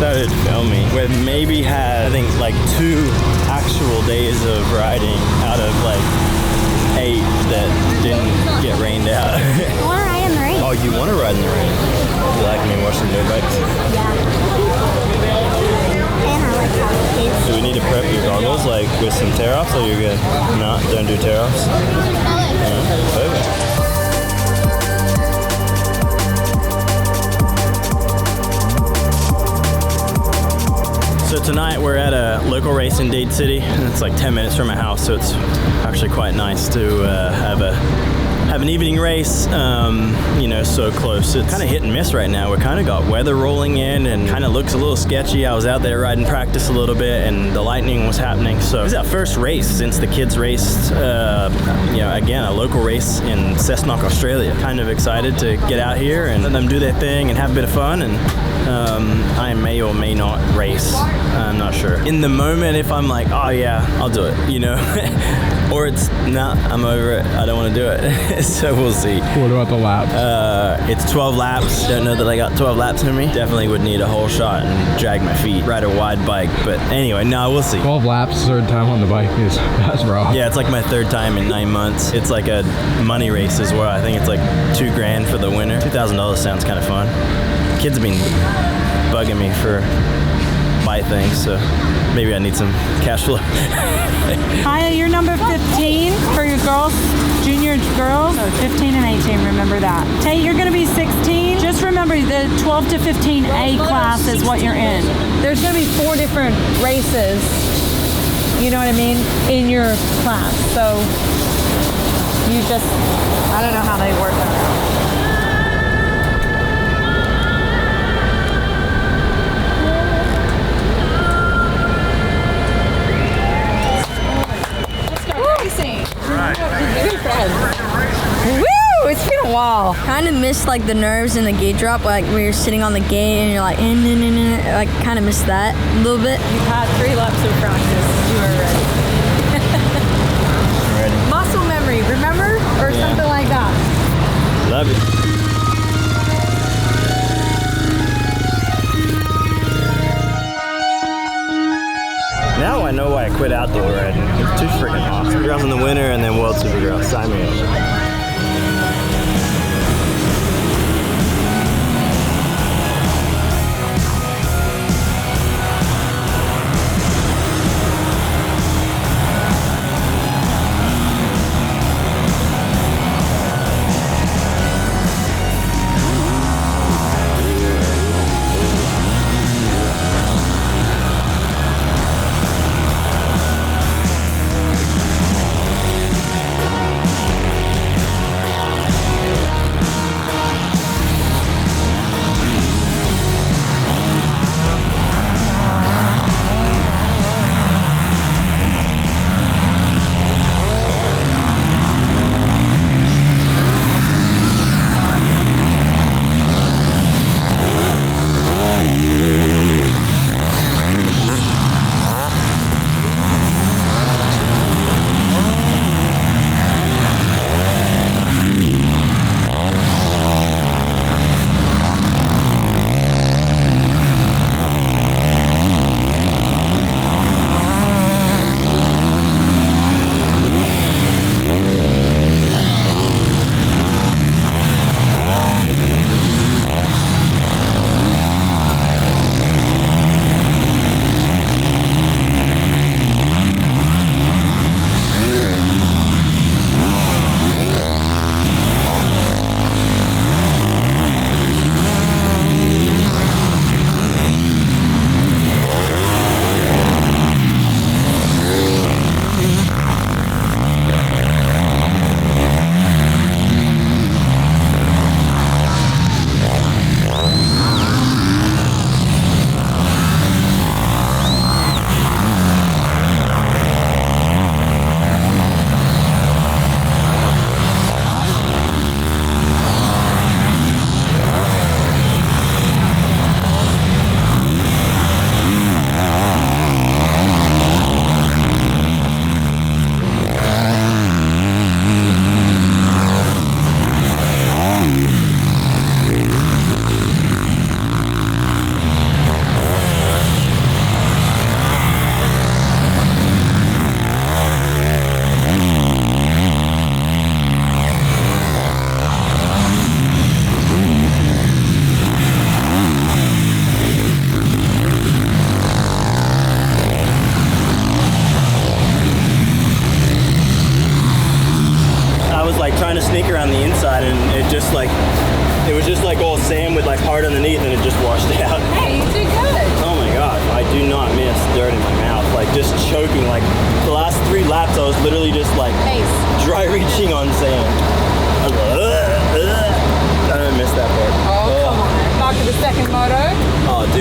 started filming. We maybe had, I think, like 2 actual days of riding out of like 8 that didn't get rained out. I want to ride in the rain. Oh, you want to ride in the rain? You like me watching dirt bikes? Yeah. And I like kids. Do we need to prep your goggles like with some tear-offs, or you're good? No, don't do tear-offs? Perfect. So tonight we're at a local race in Dade City, and it's like 10 minutes from my house, so it's actually quite nice to have an evening race, you know, so close. It's kind of hit and miss right now. We kind of got weather rolling in and kind of looks a little sketchy. I was out there riding practice a little bit and the lightning was happening. So this is our first race since the kids raced, you know, again, a local race in Cessnock, Australia. Kind of excited to get out here and let them do their thing and have a bit of fun. And I may or may not race. I'm not sure. In the moment, if I'm like, oh yeah, I'll do it, you know, or it's nah, I'm over it. I don't want to do it. So we'll see. What about the laps? It's 12 laps. Don't know that I got 12 laps in me. Definitely would need a whole shot and drag my feet. Ride a wide bike, but anyway, no, we'll see. 12 laps, third time on the bike that's raw. Yeah, it's like my 3rd time in 9 months. It's like a money race as well. I think it's like $2 grand for the winner. $2,000 sounds kind of fun. Kids have been bugging me for buy things, so maybe I need some cash flow. Hi, you're number 15 for your girls, junior girls. So 15 and 18, remember that. Tate, you're gonna be 16. Just remember the 12 to 15 A class is what you're in. There's gonna be 4 different races, you know what I mean, in your class. So you just, I don't know how they work that out. Woo! It's been a while. Kind of missed like the nerves in the gate drop, like when you're sitting on the gate and you're like, like kind of missed that a little bit. You've had 3 laps of practice. You are ready. Ready. Muscle memory, remember? Or something like that. Love it. Now I know why I quit outdoor riding. It's too freaking hot. Supercross in the winter and then World Supercross. Sign me up.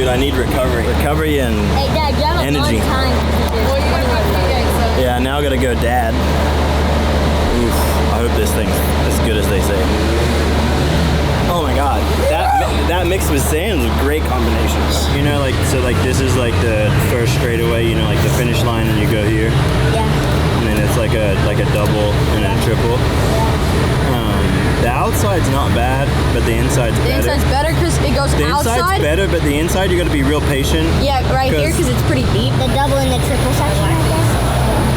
Dude, I need recovery. Recovery and Hey, Dad, you have a energy. long time. Yeah, now I gotta go dad. Oof, I hope this thing's as good as they say. Oh my god, that mixed with sand is a great combination. You know, like, so like this is like the first straightaway, you know, like the finish line and you go here. Yeah. And then it's like a double and a triple. The outside's not bad, but the inside's The better. inside's better because it goes The outside. inside's better, but the inside you gotta be real patient. Yeah, right here because it's pretty deep. The double and the triple section, I guess.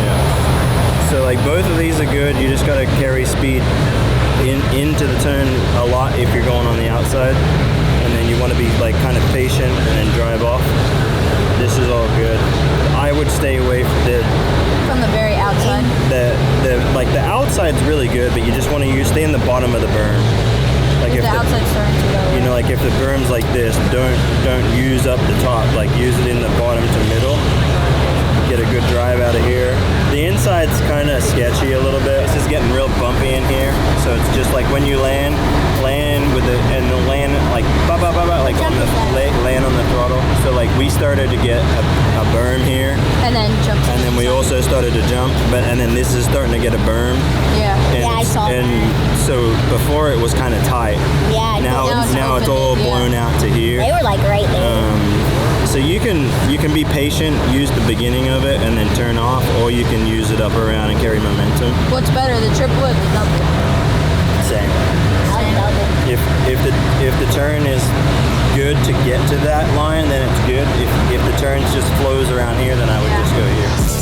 Yeah. So like both of these are good. You just gotta carry speed into the turn a lot if you're going on the outside, and then you want to be like kind of patient and then drive off. This is all good. I would stay away From the very outside. the outside's really good, but you just want to stay in the bottom of the berm. Like If the outside's starting to go. you know, like if the berm's like this, don't use up the top. Like use it in the bottom to middle. Get a good drive out of here. The inside's kind of sketchy a little bit. This is getting real bumpy in here, so it's just like when you land with the land like like on the land on the throttle. So like we started to get a berm here, And then jump. and then we also started to jump, and then this is starting to get a berm. Yeah. And Yeah, I saw And so before it was kind of tight. Yeah. Now it's all open, yeah. blown out to here. They were like right there. So you can be patient, use the beginning of it, and then turn off, or you can use it up around and carry momentum. What's better, the triple or the double? Same. I'll double. If the turn is good to get to that line, then it's good. If the turn just flows around here, then I would just go here.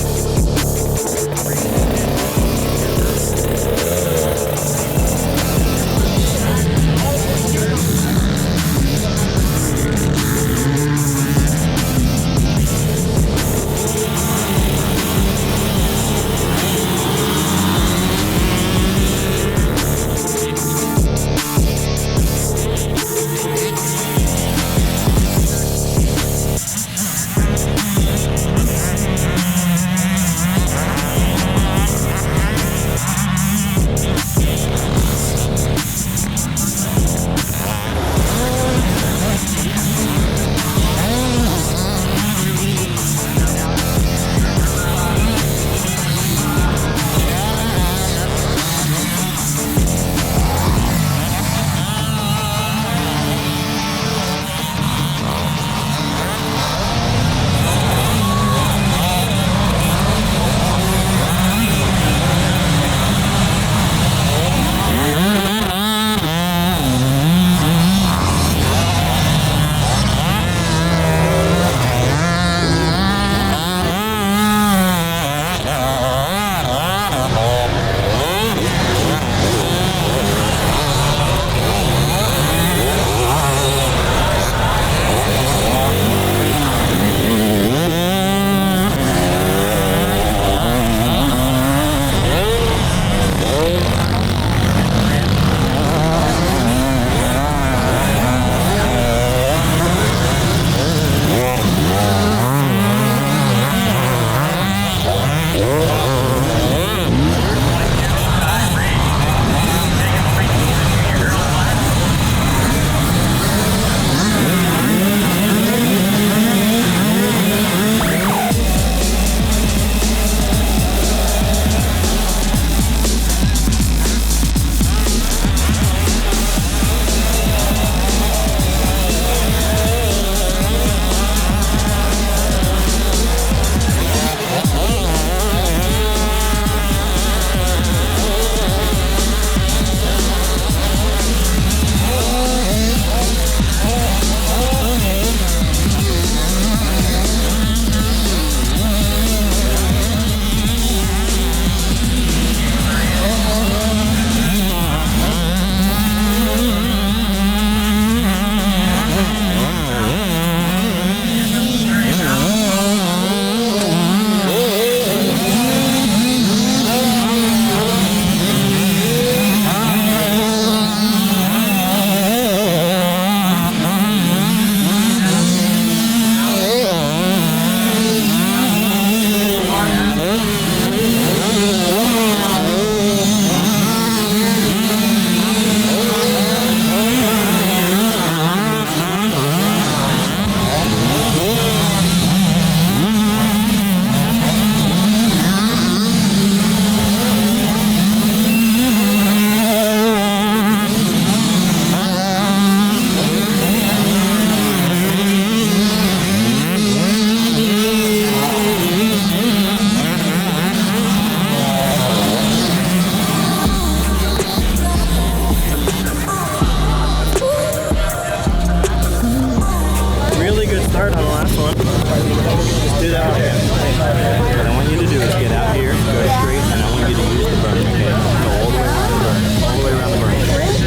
start on the last one. Just do that one. What I want you to do is get out here, go straight, and I want you to use the berm, okay? Go all the way around the berm. All the way around the berm.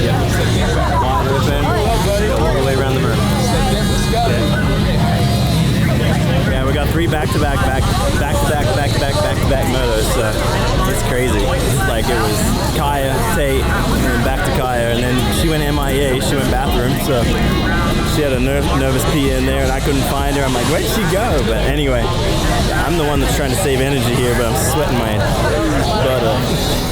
Yep. Wide open. Go all the way around the berm. Okay. Yeah, we got 3 back-to-back motos, so it's crazy. It's like it was Kaya, Tate, and then back to Kaya, and then she went MIA, she went bathroom, so she had a nervous pee in there, and I couldn't find her. I'm like, where'd she go? But anyway, I'm the one that's trying to save energy here, but I'm sweating my butt off.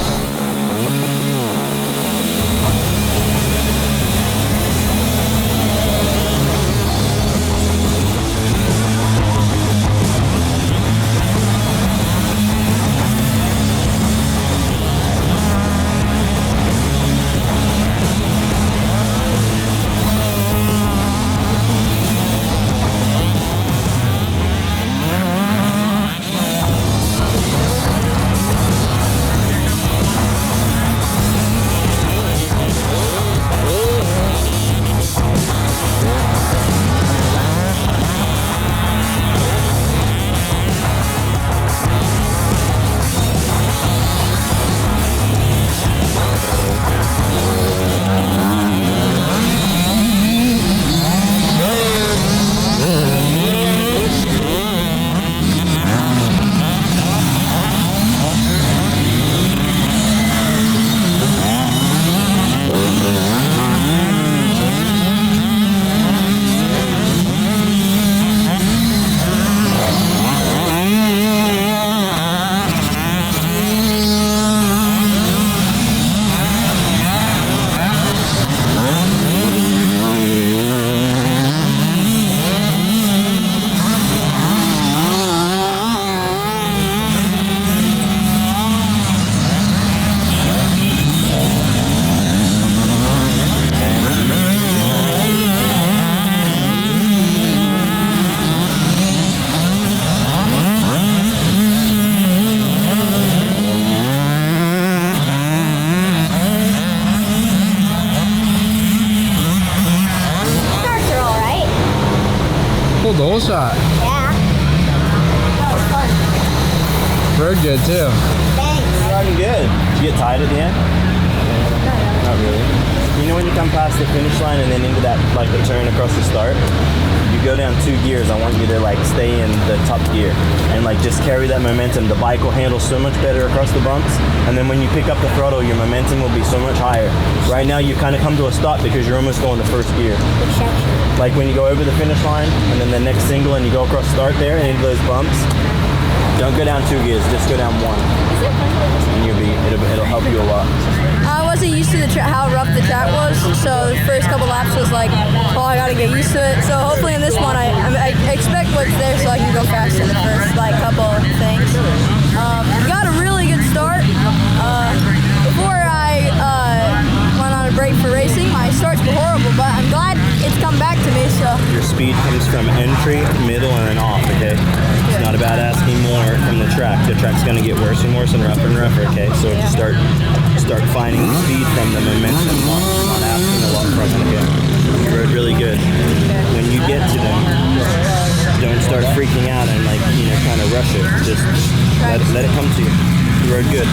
The whole shot. Yeah. That was fun. Rode good too. Thanks. Riding good. Did you get tired at the end? Not really. You know when you come past the finish line and then into that, like the turn across the start? You go down 2 gears. I want you to like stay in the top gear and like just carry that momentum. The bike will handle so much better across the bumps. And then when you pick up the throttle, your momentum will be so much higher. Right now you kind of come to a stop because you're almost going to first gear. Which section? Like when you go over the finish line and then the next single and you go across start there and into those bumps, don't go down 2 gears, just go down 1. And it'll help you a lot. I wasn't used to how rough the track was, so the first couple laps was like, oh, I gotta get used to it. So hopefully in this one, I expect what's there so I can go faster in the first couple of things. Got a really good start. Before I went on a break for racing, my starts were horrible, but I'm glad it's come back to me. So your speed comes from entry, middle, and then off. Okay, it's not about asking more from the track. The track's gonna get worse and worse and rougher. Okay, so just start finding the speed from the momentum, not asking a lot from it. Okay, you rode really good. When you get to them, don't start freaking out and trying to rush it. Just let it come to you. You rode good.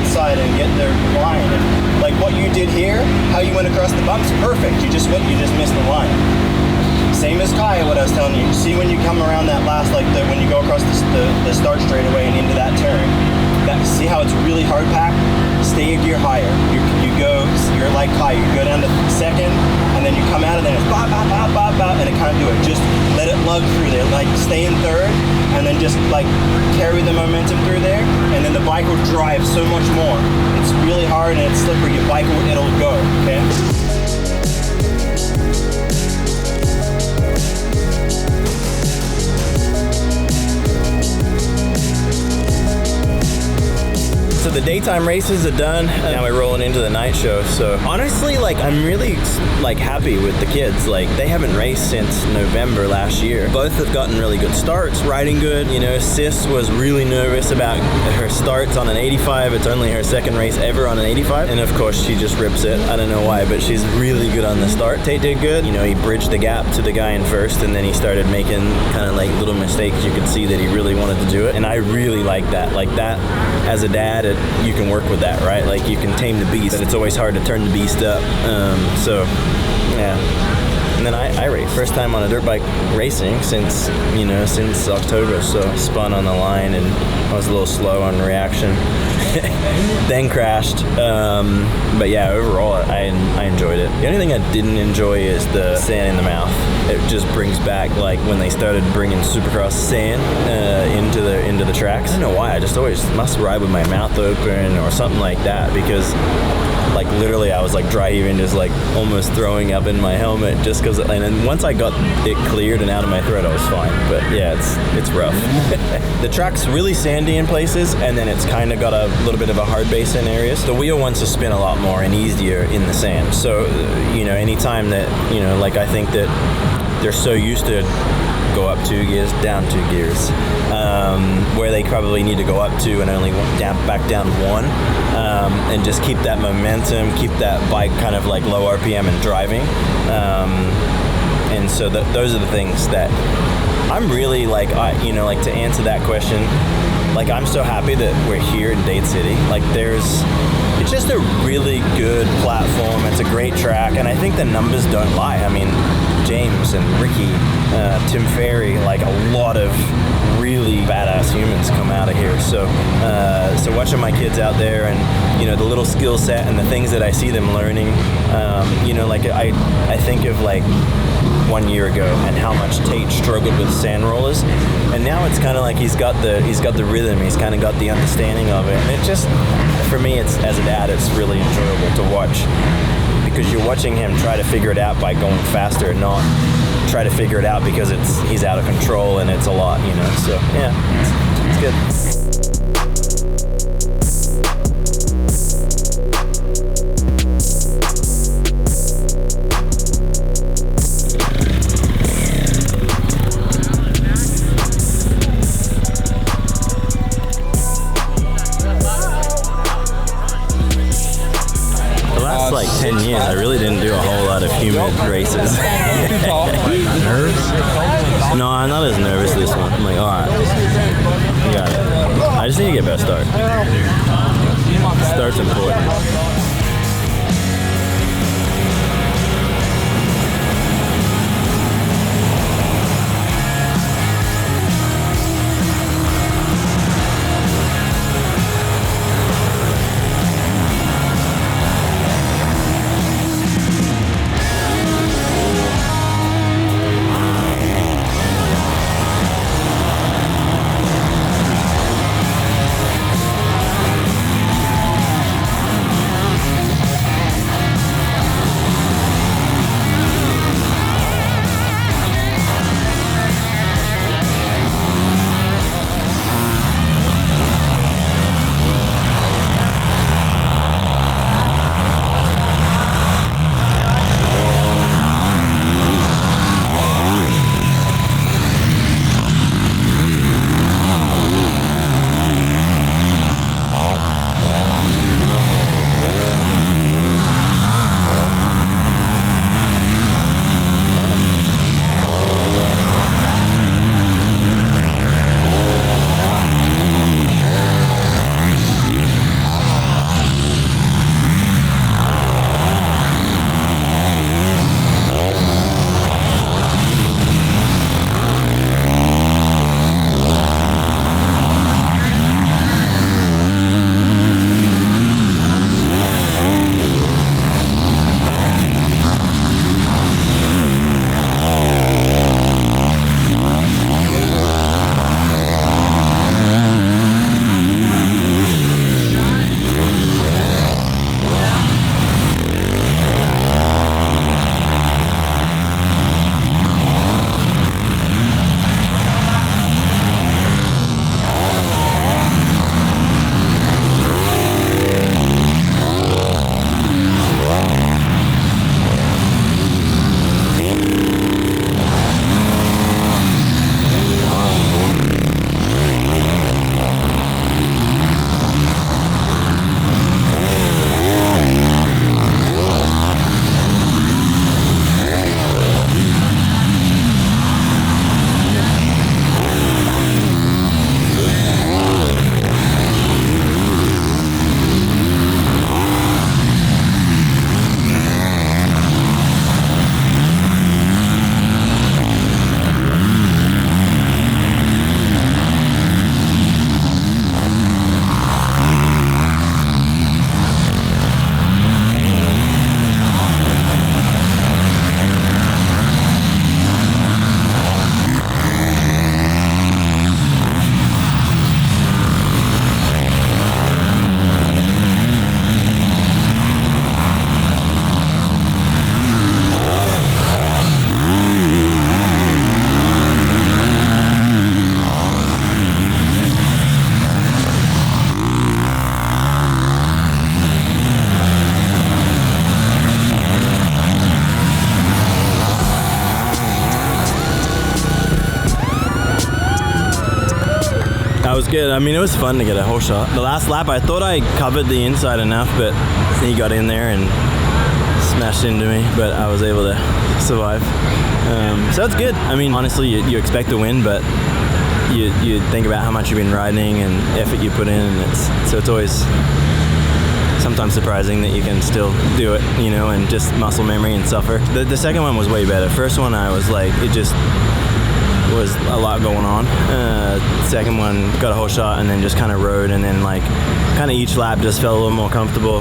outside and get their line. And like what you did here, how you went across the bumps, perfect. You just missed the line. Same as Kaya, what I was telling you. See when you come around that last, like when you go across the start straightaway and into that turn. See how it's really hard packed? Stay a gear higher. You're like Kaya. You go down to second, and then you come out, and then it's bop, bop, bop, bop, bop, and it can't do it. Just let it lug through there. Like stay in third, and then just like carry the momentum through there, and then the bike will drive so much more. It's really hard and it's slippery. Your bike it'll go. Okay. So the daytime races are done, and now we're rolling into the night show. So honestly, like I'm really like happy with the kids. Like they haven't raced since November last year. Both have gotten really good starts, riding good. You know, Sis was really nervous about her starts on an 85. It's only her second race ever on an 85, and of course she just rips it. I don't know why, but she's really good on the start. Tate did good. You know, he bridged the gap to the guy in first, and then he started making kind of like little mistakes. You could see that he really wanted to do it, and I really like that. Like that, as a dad, you can work with that, right? Like you can tame the beast, but it's always hard to turn the beast up. So yeah. And then I raced first time on a dirt bike racing since October. So spun on the line and I was a little slow on reaction. Then crashed. But yeah, overall I enjoyed it. The only thing I didn't enjoy is the sand in the mouth. It just brings back like when they started bringing Supercross sand into the tracks. I don't know why. I just always must ride with my mouth open or something like that, because like literally I was like dry heaving, just like almost throwing up in my helmet just because. And then once I got it cleared and out of my throat, I was fine. But yeah, it's rough. The track's really sandy in places, and then it's kind of got a little bit of a hard base in areas. The wheel wants to spin a lot more and easier in the sand. So anytime that like I think that they're so used to go up 2 gears, down 2 gears, where they probably need to go up 2 and only back down 1, and just keep that momentum, keep that bike kind of like low RPM and driving. And so those are the things that I'm really like, like to answer that question, like I'm so happy that we're here in Dade City. Like it's just a really good platform. It's a great track, and I think the numbers don't lie. I mean, James and Ricky, Tim Ferry, like a lot of really badass humans come out of here. So watching my kids out there and the little skill set and the things that I see them learning, like I think of like 1 year ago and how much Tate struggled with sand rollers, and now it's kind of like he's got the rhythm, he's kind of got the understanding of it, and it just, for me, it's as a dad, it's really enjoyable to watch, because you're watching him try to figure it out by going faster, not try to figure it out because he's out of control and it's a lot, so yeah, it's good. Like 10 years, I really didn't do a whole lot of humid races. Nerves? No, I'm not as nervous this one. I'm like, alright, you got it. I just need to get a better start. Start's important. was good. I mean, it was fun to get a whole shot. The last lap, I thought I covered the inside enough, but he got in there and smashed into me, but I was able to survive. So it's good. I mean, honestly, you expect to win, but you think about how much you've been riding and effort you put in, and it's always sometimes surprising that you can still do it, you know, and just muscle memory and suffer. The second one was way better. First one, I was like, it just was a lot going on. Second one, got a whole shot and then just kind of rode, and then like kind of each lap just felt a little more comfortable.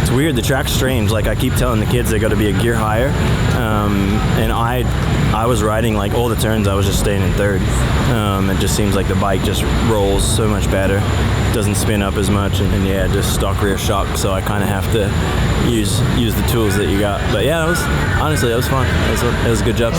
It's weird, the track's strange. Like I keep telling the kids they got to be a gear higher, and I was riding like all the turns, I was just staying in third. It just seems like the bike just rolls so much better, doesn't spin up as much, and yeah, just stock rear shock. So I kind of have to use the tools that you got. But yeah, honestly, it was fun. It was a good job.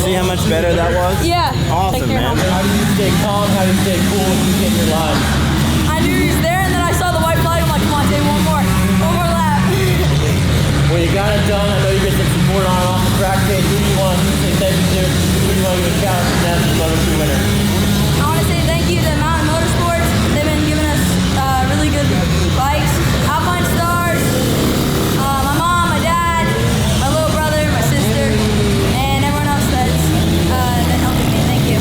See how much better that was? Yeah. Awesome, man. How do you stay calm? How do you stay cool when you get in your line? I knew he was there, and then I saw the white flag. I'm like, come on, take one more lap. Well, you got it done. I know you get some support on and off the track day. Who do you want to say thank you to? Who do you want to give a shout out to as the Moto2 winner? I want to say thank you to Mountain Motorsports. They've been giving us really good bikes. Alpine Stars, my mom, my dad, my little brother, my sister, and everyone else that's been helping me. Thank you.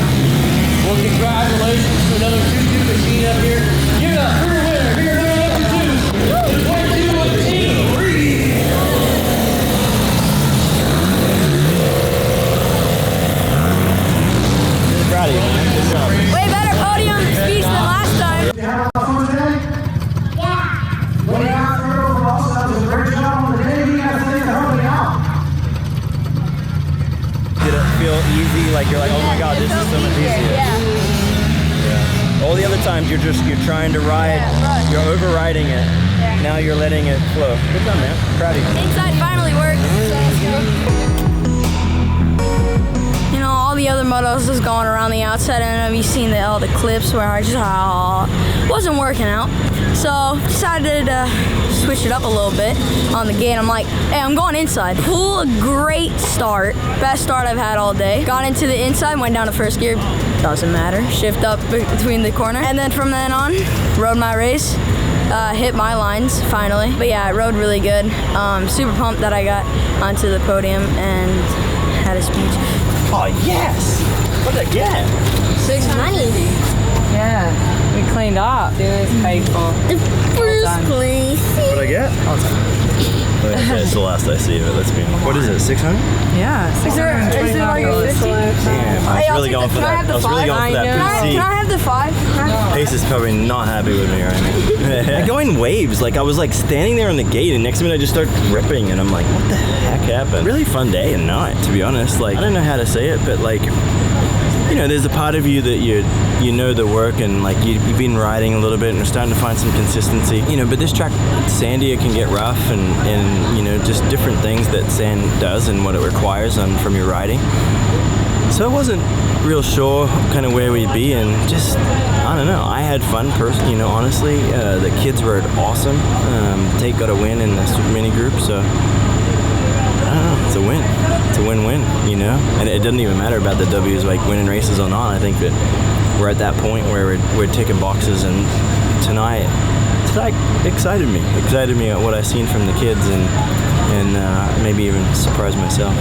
Well, congratulations to another TwoTwo machine up here. Give it up for a winner. Here, number 2. The 22 Proud of you, man. Good job. Way better podium speech than last time. Yeah. Way out there overall, so that was a great job on the day. You guys think to help me out. Did it feel easy? Like you're like, oh my god, this is so much easier. Yeah. All the other times you're trying to ride, you're overriding it. Yeah. Now you're letting it flow. Good job, man. Proud of you. Inside finally worked. So let's go. You know, all the other motos was going around the outside, and have you seen all the clips where I just wasn't working out? So decided to switch it up a little bit on the gate. I'm like, hey, I'm going inside. Pull a great start, best start I've had all day. Got into the inside, went down to first gear. Doesn't matter. Shift up between the corner, and then from then on, rode my race. Hit my lines finally, but yeah, I rode really good. Super pumped that I got onto the podium and had a speech. Oh yes! What did I get? 600. Yeah, we cleaned up. It was painful. The first place. What did I get? It's the last I see of it. Let's be. What is it? 600? Yeah, Is there like a 50? Damn, I was really going for that. I was really going for that Can I have the 5? Pace is probably not happy with me right now. I go in waves. Like I was like standing there on the gate, and next minute I just start ripping, and I'm like, what the heck happened? Really fun day and night, to be honest. Like I don't know how to say it, but like, you know, there's a part of you that you know the work, and like you've been riding a little bit and you're starting to find some consistency. You know, but this track, sandier, can get rough, and you know, just different things that sand does and what it requires from your riding. So I wasn't real sure kind of where we'd be, and just, I don't know, I had fun you know, honestly. The kids rode awesome. Tate got a win in the Super Mini group, so I don't know, it's a win. It's a win-win, you know? And it doesn't even matter about the W's, like winning races or not. I think that we're at that point where we're ticking boxes, and tonight excited me at what I seen from the kids, and maybe even surprised myself.